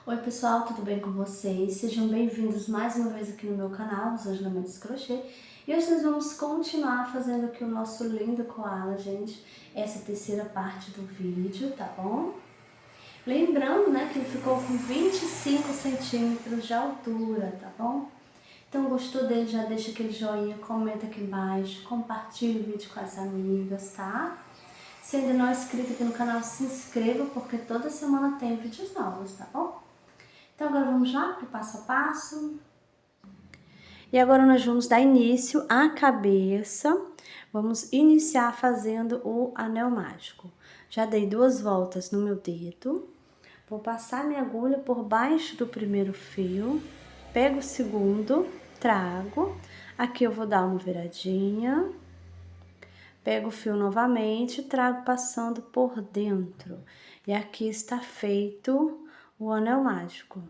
Oi pessoal, tudo bem com vocês? Sejam bem-vindos mais uma vez aqui no meu canal, os Ajudamentos Crochê. E hoje nós vamos continuar fazendo aqui o nosso lindo koala, gente. Essa é a terceira parte do vídeo, tá bom? Lembrando, né, que ele ficou com 25 centímetros de altura, tá bom? Então, gostou dele? Já deixa aquele joinha, comenta aqui embaixo, compartilha o vídeo com as amigas, tá? Se ainda não é inscrito aqui no canal, se inscreva, porque toda semana tem vídeos novos, tá bom? Então agora vamos lá para o passo a passo. E agora nós vamos dar início à cabeça. Vamos iniciar fazendo o anel mágico. Já dei 2 voltas no meu dedo. Vou passar minha agulha por baixo do primeiro fio. Pego o segundo, trago. Aqui eu vou dar uma viradinha. Pego o fio novamente, trago passando por dentro. E aqui está feito o anel mágico.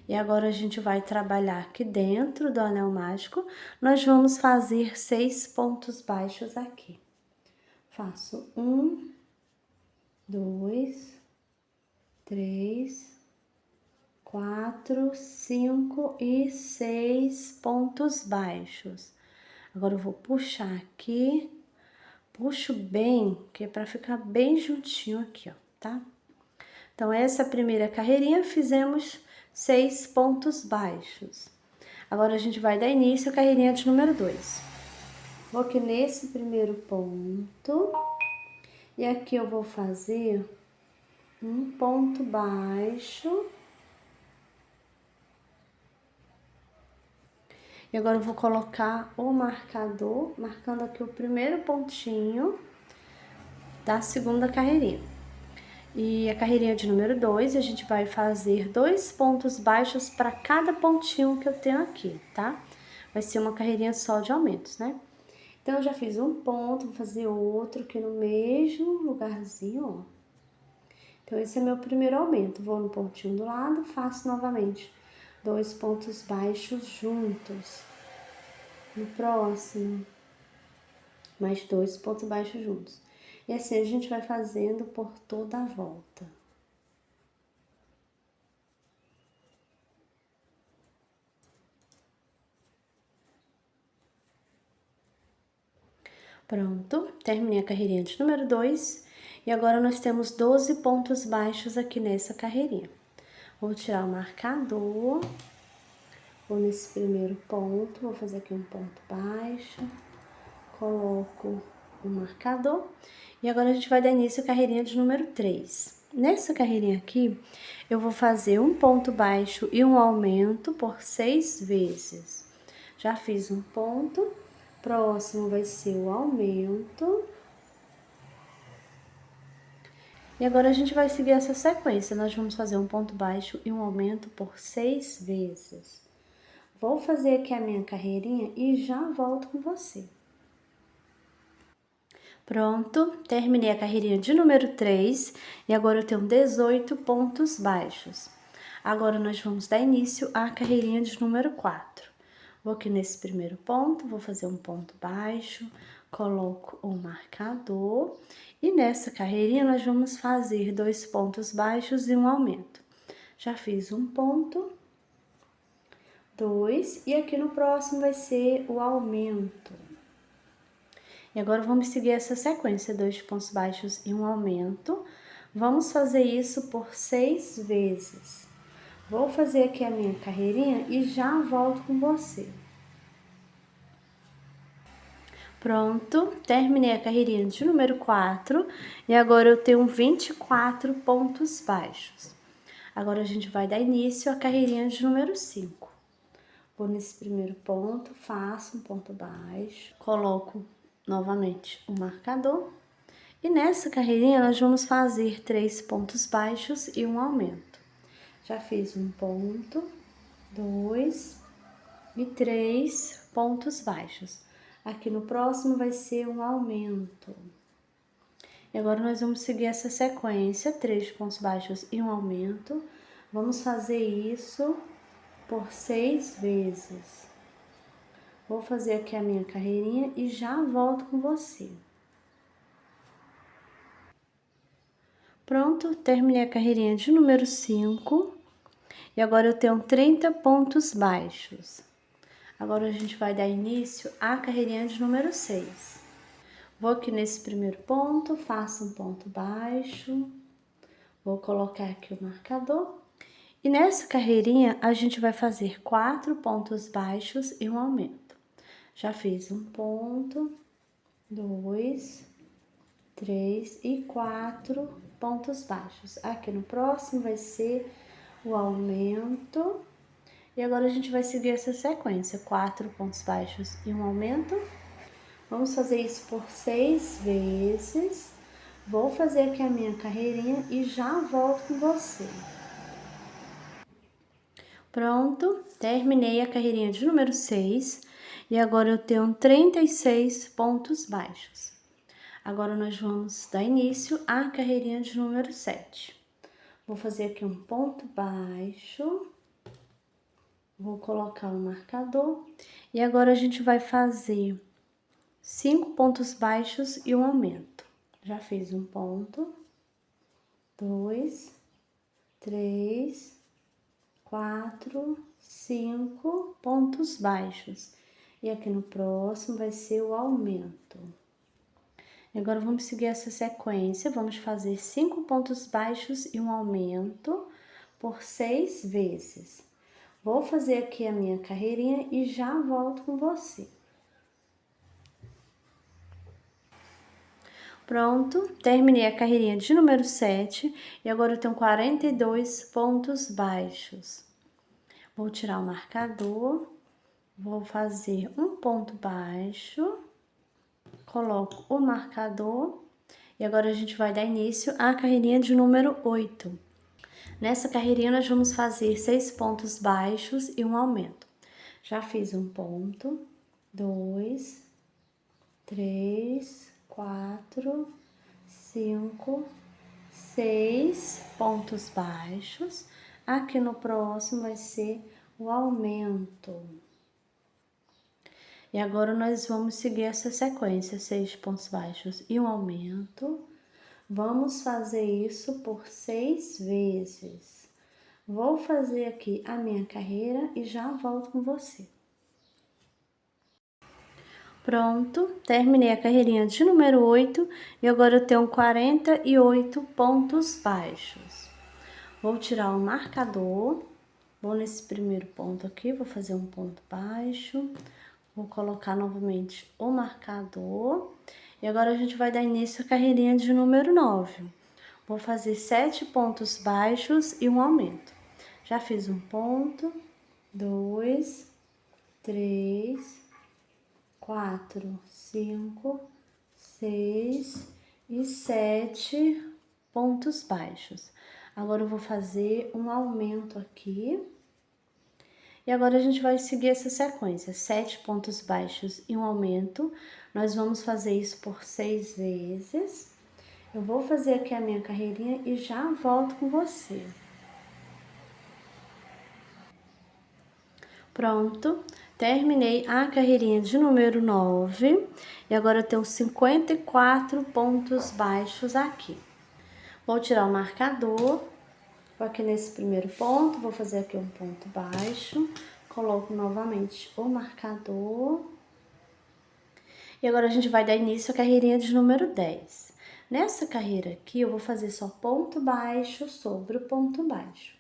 E agora a gente vai trabalhar aqui dentro do anel mágico. Nós vamos fazer 6 pontos baixos aqui. Faço 1, 2, 3, 4, 5 e 6 pontos baixos. Agora eu vou puxar aqui, puxo bem, que é para ficar bem juntinho aqui, ó, tá? Então, essa primeira carreirinha fizemos 6 pontos baixos. Agora, a gente vai dar início à carreirinha de número 2. Vou aqui nesse primeiro ponto. E aqui eu vou fazer um ponto baixo. E agora eu vou colocar o marcador, marcando aqui o primeiro pontinho da segunda carreirinha. E a carreirinha de número 2, a gente vai fazer 2 pontos baixos para cada pontinho que eu tenho aqui, tá? Vai ser uma carreirinha só de aumentos, né? Então, eu já fiz um ponto, vou fazer outro aqui no mesmo lugarzinho, ó. Então, esse é meu primeiro aumento. Vou no pontinho do lado, faço novamente 2 pontos baixos juntos. No próximo, mais 2 pontos baixos juntos. E assim a gente vai fazendo por toda a volta. Pronto, terminei a carreirinha de número 2 e agora nós temos 12 pontos baixos aqui nessa carreirinha. Vou tirar o marcador, vou nesse primeiro ponto, vou fazer aqui um ponto baixo, coloco o marcador e agora a gente vai dar início à carreirinha de número 3. Nessa carreirinha aqui, eu vou fazer um ponto baixo e um aumento por 6 vezes. Já fiz um ponto. Próximo vai ser o aumento. E agora a gente vai seguir essa sequência. Nós vamos fazer um ponto baixo e um aumento por 6 vezes. Vou fazer aqui a minha carreirinha e já volto com você. Pronto, terminei a carreirinha de número 3 e agora eu tenho 18 pontos baixos. Agora nós vamos dar início à carreirinha de número 4. Vou aqui nesse primeiro ponto, vou fazer um ponto baixo, coloco o marcador e nessa carreirinha nós vamos fazer 2 pontos baixos e um aumento. Já fiz um ponto, 2 e aqui no próximo vai ser o aumento. E agora vamos seguir essa sequência, 2 pontos baixos e um aumento. Vamos fazer isso por 6 vezes. Vou fazer aqui a minha carreirinha e já volto com você. Pronto, terminei a carreirinha de número 4 e agora eu tenho 24 pontos baixos. Agora a gente vai dar início à carreirinha de número 5. Vou nesse primeiro ponto, faço um ponto baixo, coloco novamente o marcador. E nessa carreirinha nós vamos fazer 3 pontos baixos e um aumento. Já fiz um ponto, 2 e 3 pontos baixos. Aqui no próximo vai ser um aumento. E agora nós vamos seguir essa sequência, 3 pontos baixos e um aumento. Vamos fazer isso por 6 vezes. Vou fazer aqui a minha carreirinha e já volto com você. Pronto, terminei a carreirinha de número 5. E agora eu tenho 30 pontos baixos. Agora a gente vai dar início à carreirinha de número 6. Vou aqui nesse primeiro ponto, faço um ponto baixo. Vou colocar aqui o marcador. E nessa carreirinha, a gente vai fazer 4 pontos baixos e um aumento. Já fiz um ponto, 2, 3 e 4 pontos baixos. Aqui no próximo vai ser o aumento. E agora a gente vai seguir essa sequência, 4 pontos baixos e um aumento. Vamos fazer isso por 6 vezes. Vou fazer aqui a minha carreirinha e já volto com você. Pronto, terminei a carreirinha de número 6 e agora eu tenho 36 pontos baixos. Agora nós vamos dar início à carreirinha de número 7. Vou fazer aqui um ponto baixo, vou colocar o marcador e agora a gente vai fazer 5 pontos baixos e um aumento. Já fiz um ponto, 2, 3, 4, 5 pontos baixos. E aqui no próximo vai ser o aumento. E agora vamos seguir essa sequência, vamos fazer 5 pontos baixos e um aumento por 6 vezes. Vou fazer aqui a minha carreirinha e já volto com você. Pronto, terminei a carreirinha de número 7 e agora eu tenho 42 pontos baixos. Vou tirar o marcador, vou fazer um ponto baixo, coloco o marcador e agora a gente vai dar início à carreirinha de número 8. Nessa carreirinha nós vamos fazer 6 pontos baixos e um aumento. Já fiz um ponto, 2, 3, 4, 5, 6 pontos baixos. Aqui no próximo vai ser o aumento. E agora nós vamos seguir essa sequência, 6 pontos baixos e um aumento. Vamos fazer isso por 6 vezes. Vou fazer aqui a minha carreira e já volto com você. Pronto, terminei a carreirinha de número 8 e agora eu tenho 48 pontos baixos. Vou tirar o marcador, vou nesse primeiro ponto aqui, vou fazer um ponto baixo, vou colocar novamente o marcador e agora a gente vai dar início à carreirinha de número 9. Vou fazer 7 pontos baixos e um aumento. Já fiz um ponto, 2, 3, 4, 5, 6 e 7 pontos baixos. Agora eu vou fazer um aumento aqui. E agora a gente vai seguir essa sequência, 7 pontos baixos e um aumento. Nós vamos fazer isso por 6 vezes. Eu vou fazer aqui a minha carreirinha e já volto com você. Pronto, terminei a carreirinha de número 9 e agora eu tenho 54 pontos baixos aqui. Vou tirar o marcador, vou aqui nesse primeiro ponto, vou fazer aqui um ponto baixo, coloco novamente o marcador. E agora a gente vai dar início à carreirinha de número 10. Nessa carreira aqui, eu vou fazer só ponto baixo sobre o ponto baixo.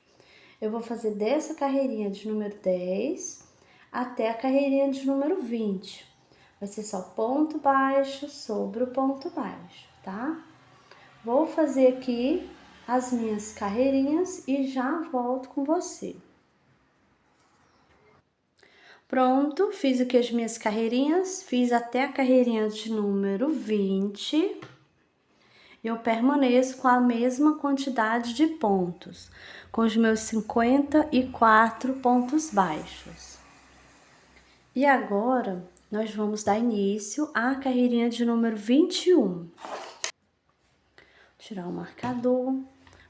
Eu vou fazer dessa carreirinha de número 10 até a carreirinha de número 20. Vai ser só ponto baixo sobre o ponto baixo, tá? Vou fazer aqui as minhas carreirinhas e já volto com você. Pronto, fiz aqui as minhas carreirinhas, fiz até a carreirinha de número 20. Eu permaneço com a mesma quantidade de pontos, com os meus 54 pontos baixos. E agora, nós vamos dar início à carreirinha de número 21. Tirar o marcador,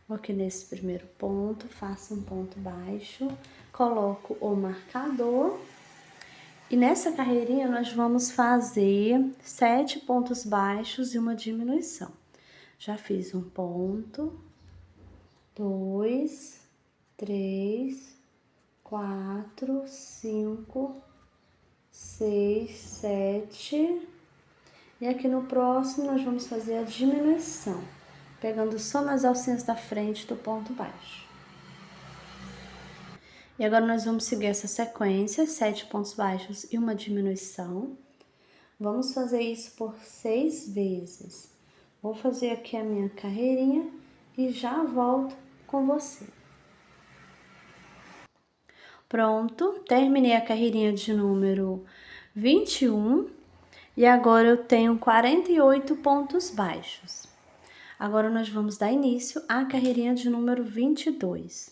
vou aqui nesse primeiro ponto, faço um ponto baixo, coloco o marcador. E nessa carreirinha, nós vamos fazer 7 pontos baixos e uma diminuição. Já fiz um ponto, 2, 3, 4, 5, 6, 7. E aqui no próximo nós vamos fazer a diminuição, pegando só nas alcinhas da frente do ponto baixo. E agora nós vamos seguir essa sequência, 7 pontos baixos e uma diminuição. Vamos fazer isso por 6 vezes. Vou fazer aqui a minha carreirinha e já volto com você. Pronto, terminei a carreirinha de número 21 e agora eu tenho 48 pontos baixos. Agora nós vamos dar início à carreirinha de número 22.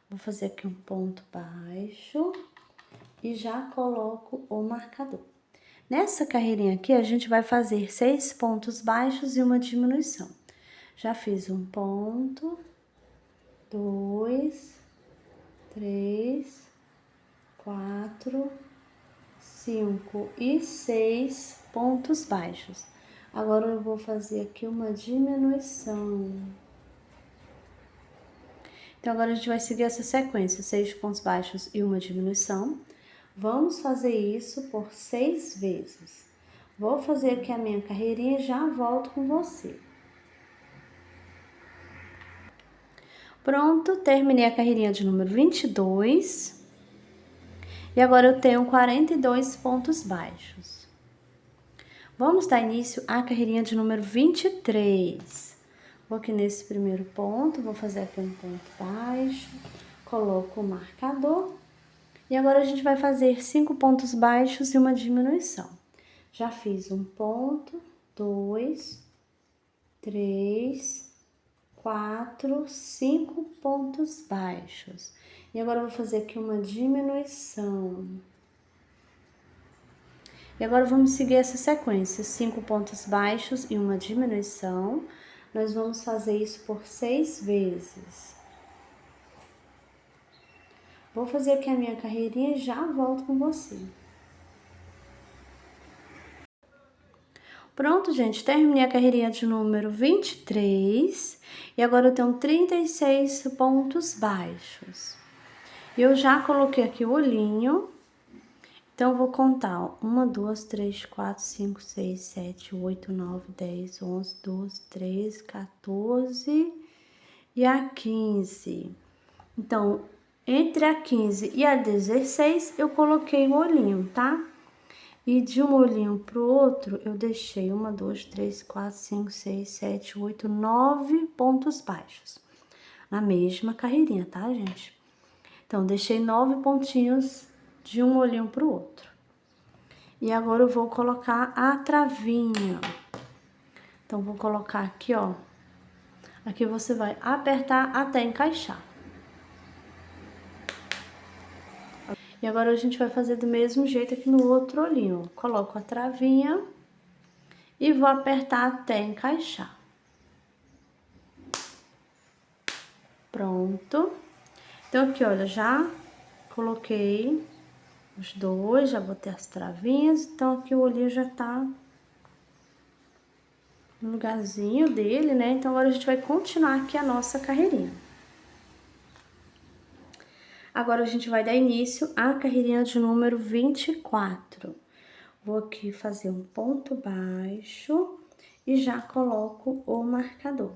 Vou fazer aqui um ponto baixo e já coloco o marcador. Nessa carreirinha aqui, a gente vai fazer 6 pontos baixos e uma diminuição. Já fiz um ponto, 2, 3, 4, 5 e 6 pontos baixos. Agora eu vou fazer aqui uma diminuição. Então, agora a gente vai seguir essa sequência, 6 pontos baixos e uma diminuição. Vamos fazer isso por 6 vezes. Vou fazer aqui a minha carreirinha e já volto com você. Pronto, terminei a carreirinha de número 22. E agora eu tenho 42 pontos baixos. Vamos dar início à carreirinha de número 23. Vou aqui nesse primeiro ponto, vou fazer aqui um ponto baixo, coloco o marcador. E agora a gente vai fazer 5 pontos baixos e uma diminuição. Já fiz um ponto, 2, 3, 4, 5 pontos baixos. E agora eu vou fazer aqui uma diminuição. E agora vamos seguir essa sequência, 5 pontos baixos e uma diminuição. Nós vamos fazer isso por 6 vezes. Vou fazer aqui a minha carreirinha e já volto com você. Pronto, gente, terminei a carreirinha de número 23 e agora eu tenho 36 pontos baixos. Eu já coloquei aqui o olhinho, então eu vou contar, ó, 1, 2, 3, 4, 5, 6, 7, 8, 9, 10, 11, 12, 13, 14 e a 15. Então, entre a 15 e a 16, eu coloquei o olhinho, tá? E de um olhinho pro outro, eu deixei 1, 2, 3, 4, 5, 6, 7, 8, 9 pontos baixos. Na mesma carreirinha, tá, gente? Então, deixei 9 pontinhos de um olhinho pro outro. E agora eu vou colocar a travinha. Então, vou colocar aqui, ó. Aqui você vai apertar até encaixar. E agora a gente vai fazer do mesmo jeito aqui no outro olhinho. Coloco a travinha e vou apertar até encaixar. Pronto. Então, aqui, olha, já coloquei os dois, já botei as travinhas. Então, aqui o olhinho já tá no lugarzinho dele, né? Então, agora a gente vai continuar aqui a nossa carreirinha. Agora, a gente vai dar início à carreirinha de número 24. Vou aqui fazer um ponto baixo e já coloco o marcador.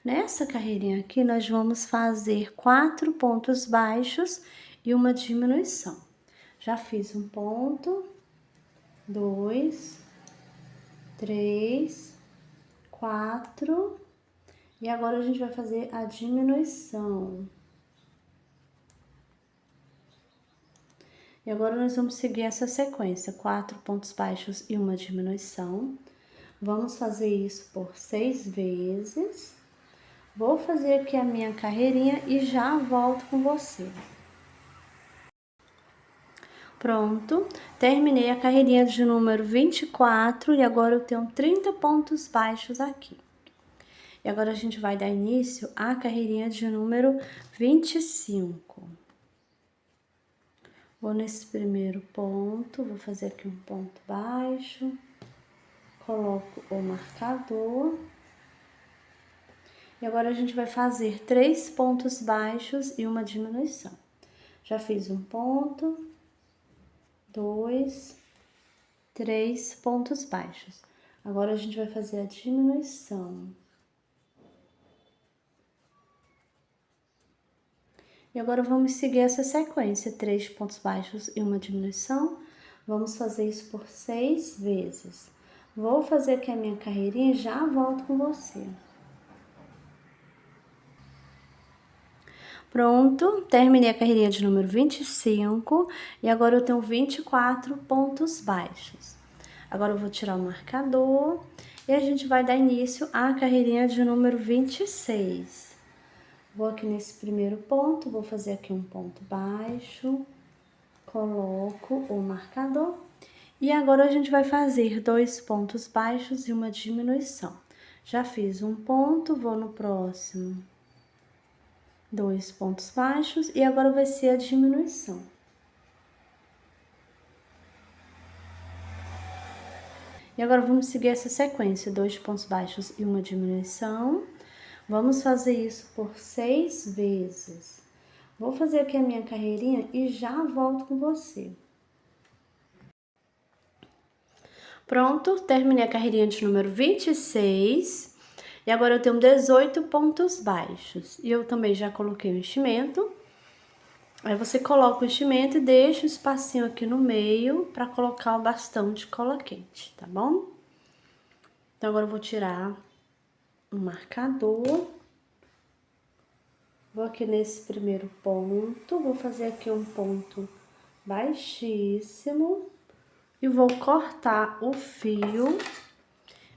Nessa carreirinha aqui, nós vamos fazer 4 pontos baixos e uma diminuição. Já fiz um ponto, 2, 3, 4, e agora a gente vai fazer a diminuição. E agora nós vamos seguir essa sequência, 4 pontos baixos e uma diminuição. Vamos fazer isso por 6 vezes. Vou fazer aqui a minha carreirinha e já volto com você. Pronto, terminei a carreirinha de número 24 e agora eu tenho 30 pontos baixos aqui. E agora a gente vai dar início à carreirinha de número 25. Vou nesse primeiro ponto, vou fazer aqui um ponto baixo, coloco o marcador. E agora a gente vai fazer 3 pontos baixos e uma diminuição. Já fiz um ponto, 2, 3 pontos baixos. Agora a gente vai fazer a diminuição. E agora vamos seguir essa sequência, 3 pontos baixos e uma diminuição. Vamos fazer isso por 6 vezes. Vou fazer aqui a minha carreirinha e já volto com você. Pronto, terminei a carreirinha de número 25 e agora eu tenho 24 pontos baixos. Agora eu vou tirar o marcador e a gente vai dar início à carreirinha de número 26. Vou aqui nesse primeiro ponto, vou fazer aqui um ponto baixo, coloco o marcador e agora a gente vai fazer 2 pontos baixos e uma diminuição. Já fiz um ponto, vou no próximo. 2 pontos baixos e agora vai ser a diminuição. E agora vamos seguir essa sequência, 2 pontos baixos e uma diminuição. Vamos fazer isso por 6 vezes. Vou fazer aqui a minha carreirinha e já volto com você. Pronto, terminei a carreirinha de número 26. E agora eu tenho 18 pontos baixos. E eu também já coloquei o enchimento. Aí você coloca o enchimento e deixa o espacinho aqui no meio para colocar o bastão de cola quente, tá bom? Então agora eu vou tirar um marcador. Vou aqui nesse primeiro ponto, vou fazer aqui um ponto baixíssimo e vou cortar o fio.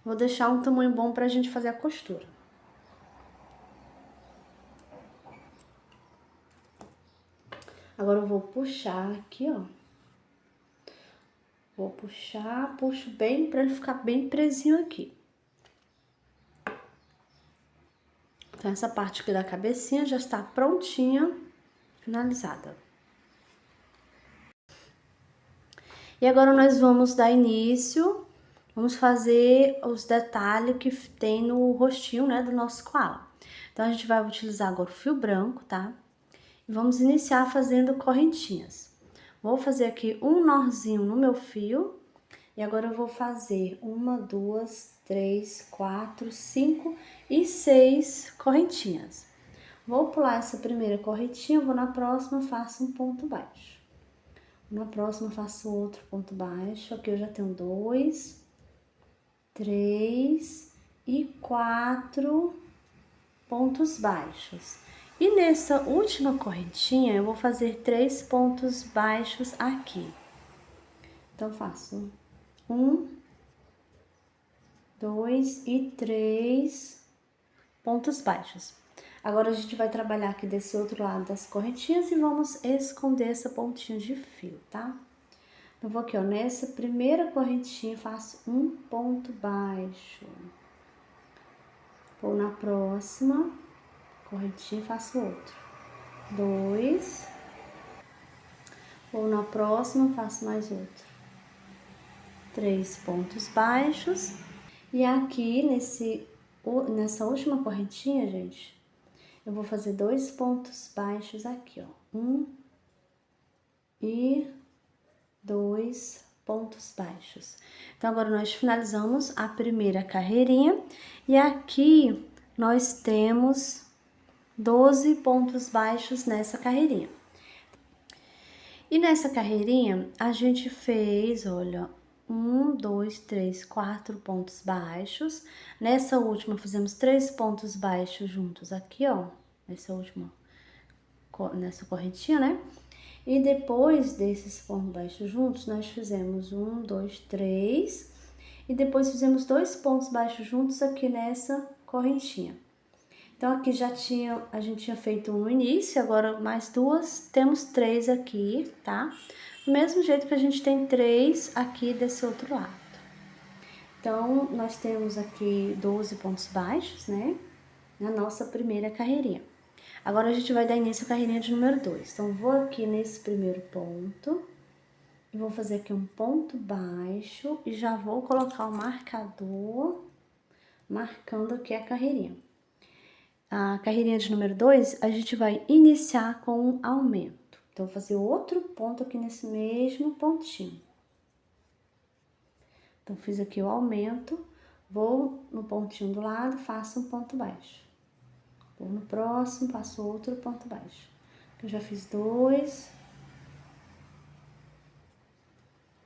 Vou deixar um tamanho bom pra gente fazer a costura. Agora eu vou puxar aqui, ó. Vou puxar, puxo bem pra ele ficar bem presinho aqui. Então, essa parte aqui da cabecinha já está prontinha, finalizada. E agora nós vamos dar início, vamos fazer os detalhes que tem no rostinho, né, do nosso koala. Então, a gente vai utilizar agora o fio branco, tá? E vamos iniciar fazendo correntinhas. Vou fazer aqui um nozinho no meu fio. E agora eu vou fazer 1, 2, 3, 4, 5 e 6 correntinhas. Vou pular essa primeira correntinha, vou na próxima, faço um ponto baixo. Na próxima, faço outro ponto baixo. Aqui eu já tenho 2, 3 e 4 pontos baixos. E nessa última correntinha, eu vou fazer 3 pontos baixos aqui. Então, faço 1, 2 e 3 pontos baixos. Agora, a gente vai trabalhar aqui desse outro lado das correntinhas e vamos esconder essa pontinha de fio, tá? Eu vou aqui, ó, nessa primeira correntinha, faço um ponto baixo. Vou na próxima correntinha, faço outro. 2. Vou na próxima, faço mais outro. 3 pontos baixos. E aqui, nessa última correntinha, gente, eu vou fazer 2 pontos baixos aqui, ó. 1 e 2 pontos baixos. Então, agora nós finalizamos a primeira carreirinha. E aqui, nós temos 12 pontos baixos nessa carreirinha. E nessa carreirinha, a gente fez, olha, 1, 2, 3, 4 pontos baixos. Nessa última, fizemos 3 pontos baixos juntos aqui, ó. Nessa correntinha, né? E depois desses pontos baixos juntos, nós fizemos 1, 2, 3. E depois fizemos 2 pontos baixos juntos aqui nessa correntinha. Então, aqui a gente tinha feito um no início, agora mais 2, temos 3 aqui, tá? Do mesmo jeito que a gente tem 3 aqui desse outro lado. Então, nós temos aqui 12 pontos baixos, né? Na nossa primeira carreirinha. Agora, a gente vai dar início à carreirinha de número 2. Então, vou aqui nesse primeiro ponto, e vou fazer aqui um ponto baixo, e já vou colocar o marcador, marcando aqui a carreirinha. a carreirinha de número 2, a gente vai iniciar com um aumento. Então, vou fazer outro ponto aqui nesse mesmo pontinho. Então, fiz aqui o aumento, vou no pontinho do lado, faço um ponto baixo. Vou no próximo, faço outro ponto baixo. Eu já fiz 2.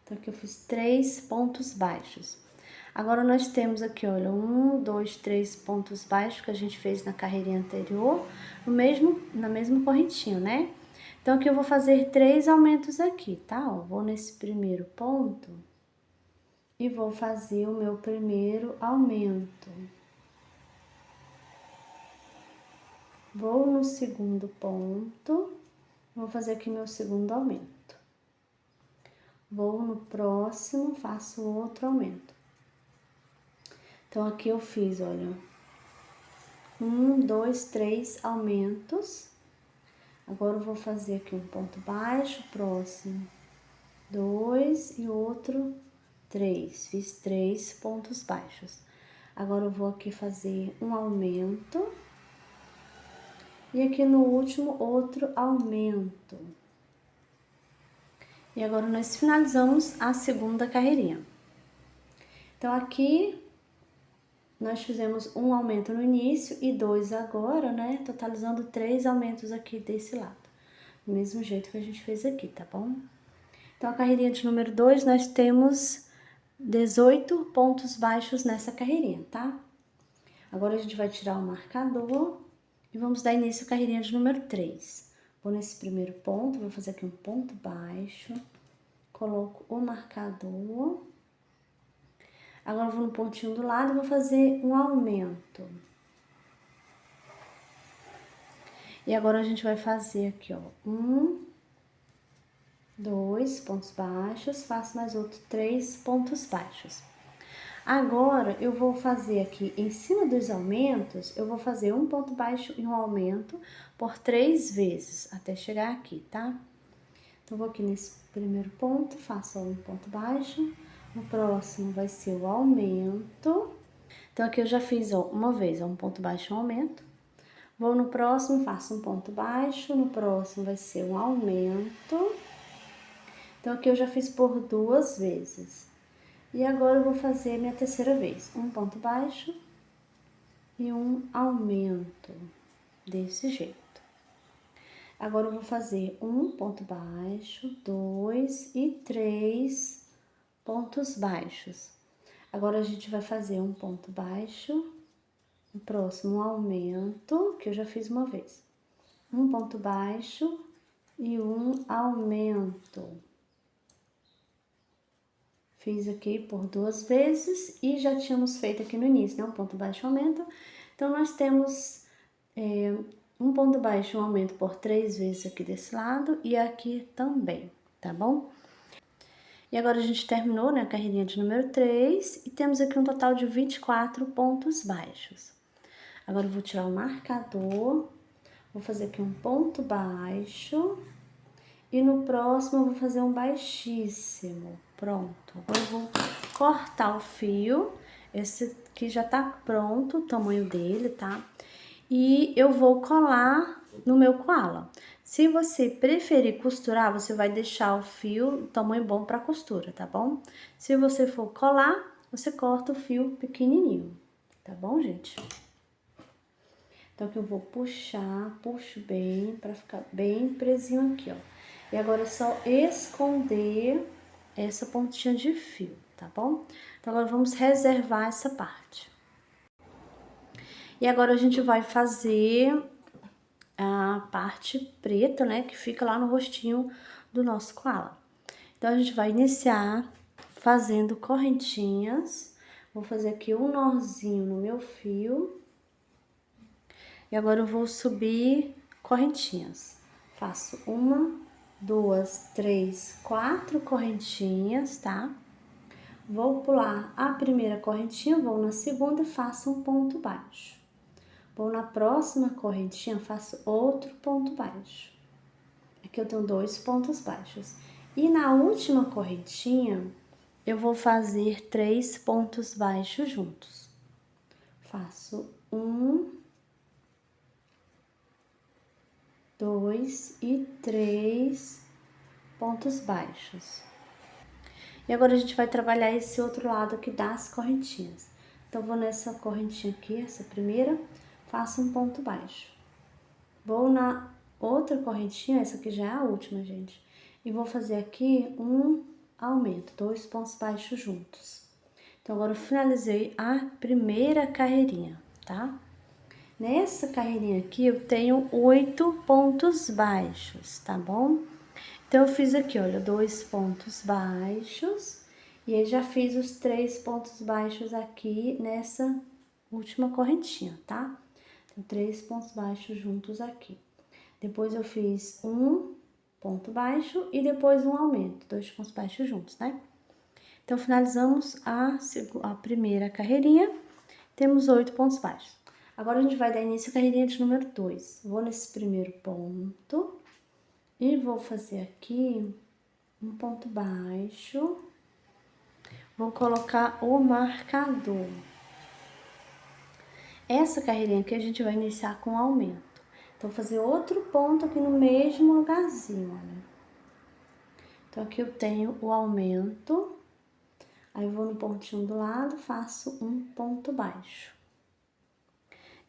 Então, aqui eu fiz 3 pontos baixos. Agora, nós temos aqui, olha, 1, 2, 3 pontos baixos que a gente fez na carreirinha anterior, na mesma correntinha, né? Então, aqui eu vou fazer 3 aumentos aqui, tá? Ó, vou nesse primeiro ponto e vou fazer o meu primeiro aumento. Vou no segundo ponto, vou fazer aqui meu segundo aumento. Vou no próximo, faço outro aumento. Então, aqui eu fiz, olha, 1, 2, 3 aumentos. Agora, eu vou fazer aqui um ponto baixo, próximo, 2 e outro 3. Fiz 3 pontos baixos. Agora, eu vou aqui fazer um aumento. E aqui no último, outro aumento. E agora, nós finalizamos a segunda carreirinha. Então, aqui nós fizemos um aumento no início e 2 agora, né? Totalizando 3 aumentos aqui desse lado. Do mesmo jeito que a gente fez aqui, tá bom? Então, a carreirinha de número 2, nós temos 18 pontos baixos nessa carreirinha, tá? Agora, a gente vai tirar o marcador e vamos dar início à carreirinha de número 3. Vou nesse primeiro ponto, vou fazer aqui um ponto baixo, coloco o marcador. Agora, eu vou no pontinho do lado e vou fazer um aumento. E agora, a gente vai fazer aqui, ó, 1, 2 pontos baixos, faço mais outro 3 pontos baixos. Agora, eu vou fazer aqui, em cima dos aumentos, eu vou fazer um ponto baixo e um aumento por 3 vezes, até chegar aqui, tá? Então, vou aqui nesse primeiro ponto, faço um ponto baixo. No próximo vai ser o aumento. Então, aqui eu já fiz, ó, uma vez, ó, um ponto baixo e um aumento. Vou no próximo, faço um ponto baixo. No próximo vai ser um aumento. Então, aqui eu já fiz por 2 vezes. E agora eu vou fazer minha terceira vez. Um ponto baixo e um aumento. Desse jeito. Agora, eu vou fazer um ponto baixo, 2 e 3 pontos baixos. Agora, a gente vai fazer um ponto baixo, no próximo um aumento, que eu já fiz uma vez. Um ponto baixo e um aumento. Fiz aqui por 2 vezes e já tínhamos feito aqui no início, né? Um ponto baixo e aumento. Então, nós temos um ponto baixo e um aumento por 3 vezes aqui desse lado e aqui também, tá bom? E agora a gente terminou, né, a carreirinha de número 3 e temos aqui um total de 24 pontos baixos. Agora eu vou tirar o marcador, vou fazer aqui um ponto baixo e no próximo eu vou fazer um baixíssimo. Pronto. Agora eu vou cortar o fio, esse aqui já tá pronto, o tamanho dele, tá? E eu vou colar no meu koala. Se você preferir costurar, você vai deixar o fio tamanho bom para costura, tá bom? Se você for colar, você corta o fio pequenininho, tá bom, gente? Então, aqui eu vou puxar, puxo bem, para ficar bem presinho aqui, ó. E agora é só esconder essa pontinha de fio, tá bom? Então, agora vamos reservar essa parte. E agora a gente vai fazer a parte preta, né, que fica lá no rostinho do nosso koala. Então, a gente vai iniciar fazendo correntinhas. Vou fazer aqui um nozinho no meu fio. E agora eu vou subir correntinhas. Faço 1, 2, 3, 4 correntinhas, tá? Vou pular a primeira correntinha, vou na segunda e faço um ponto baixo. Vou na próxima correntinha, faço outro ponto baixo. Aqui eu tenho 2 pontos baixos. E na última correntinha, eu vou fazer 3 pontos baixos juntos. Faço 1, 2 e 3 pontos baixos. E agora a gente vai trabalhar esse outro lado aqui das correntinhas. Então, vou nessa correntinha aqui, essa primeira, faço um ponto baixo. Vou na outra correntinha, essa aqui já é a última, gente, e vou fazer aqui um aumento, 2 pontos baixos juntos. Então, agora eu finalizei a primeira carreirinha, tá? Nessa carreirinha aqui, eu tenho 8 pontos baixos, tá bom? Então, eu fiz aqui, olha, 2 pontos baixos, e aí já fiz os 3 pontos baixos aqui nessa última correntinha, tá? Então, 3 pontos baixos juntos aqui. Depois, eu fiz um ponto baixo e depois um aumento, 2 pontos baixos juntos, né? Então, finalizamos a primeira carreirinha, temos 8 pontos baixos. Agora, a gente vai dar início à carreirinha de número 2. Vou nesse primeiro ponto e vou fazer aqui um ponto baixo. Vou colocar o marcador. Essa carreirinha aqui a gente vai iniciar com aumento. Então, vou fazer outro ponto aqui no mesmo lugarzinho, olha. Então, aqui eu tenho o aumento. Aí, eu vou no pontinho do lado, faço um ponto baixo.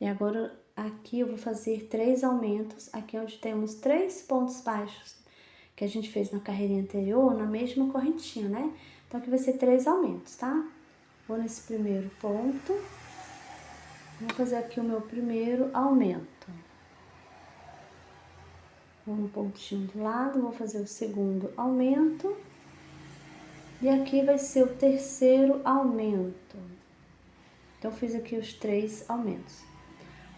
E agora, aqui eu vou fazer 3 aumentos, aqui onde temos 3 pontos baixos que a gente fez na carreirinha anterior, na mesma correntinha, né? Então, aqui vai ser 3 aumentos, tá? Vou nesse primeiro ponto, vou fazer aqui o meu primeiro aumento. Vou no pontinho do lado, vou fazer o segundo aumento. E aqui vai ser o terceiro aumento. Então, fiz aqui os 3 aumentos.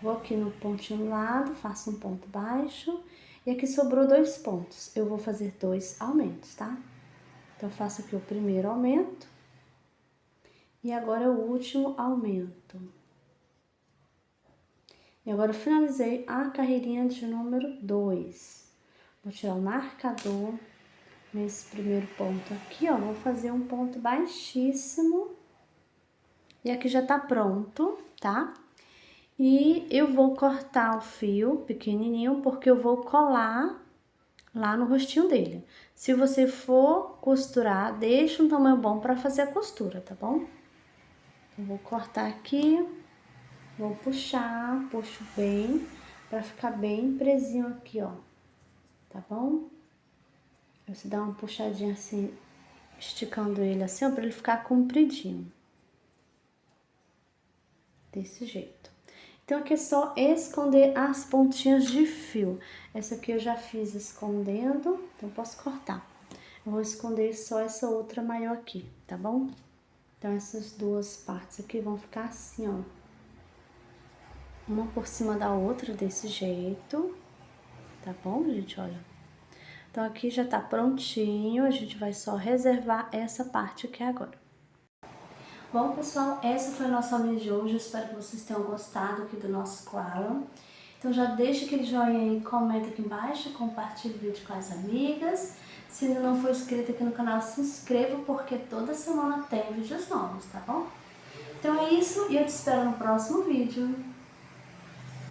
Vou aqui no pontinho do lado, faço um ponto baixo. E aqui sobrou 2 pontos. Eu vou fazer 2 aumentos, tá? Então, faço aqui o primeiro aumento. E agora o último aumento. E agora eu finalizei a carreirinha de número 2. Vou tirar o marcador. Nesse primeiro ponto aqui, ó, vou fazer um ponto baixíssimo. E aqui já tá pronto, tá? E eu vou cortar o fio pequenininho, porque eu vou colar lá no rostinho dele. Se você for costurar, deixa um tamanho bom pra fazer a costura, tá bom? Eu vou cortar aqui, vou puxar, puxo bem, pra ficar bem presinho aqui, ó, tá bom? Você dá uma puxadinha assim, esticando ele assim, ó, pra ele ficar compridinho. Desse jeito. Então, aqui é só esconder as pontinhas de fio. Essa aqui eu já fiz escondendo, então posso cortar. Eu vou esconder só essa outra maior aqui, tá bom? Então, essas duas partes aqui vão ficar assim, ó. Uma por cima da outra, desse jeito. Tá bom, gente? Olha. Então, aqui já tá prontinho, a gente vai só reservar essa parte aqui agora. Bom, pessoal, essa foi a nossa aulinha de hoje, eu espero que vocês tenham gostado aqui do nosso koala. Então, já deixa aquele joinha aí, comenta aqui embaixo, compartilha o vídeo com as amigas. Se ainda não for inscrito aqui no canal, se inscreva, porque toda semana tem vídeos novos, tá bom? Então é isso, e eu te espero no próximo vídeo.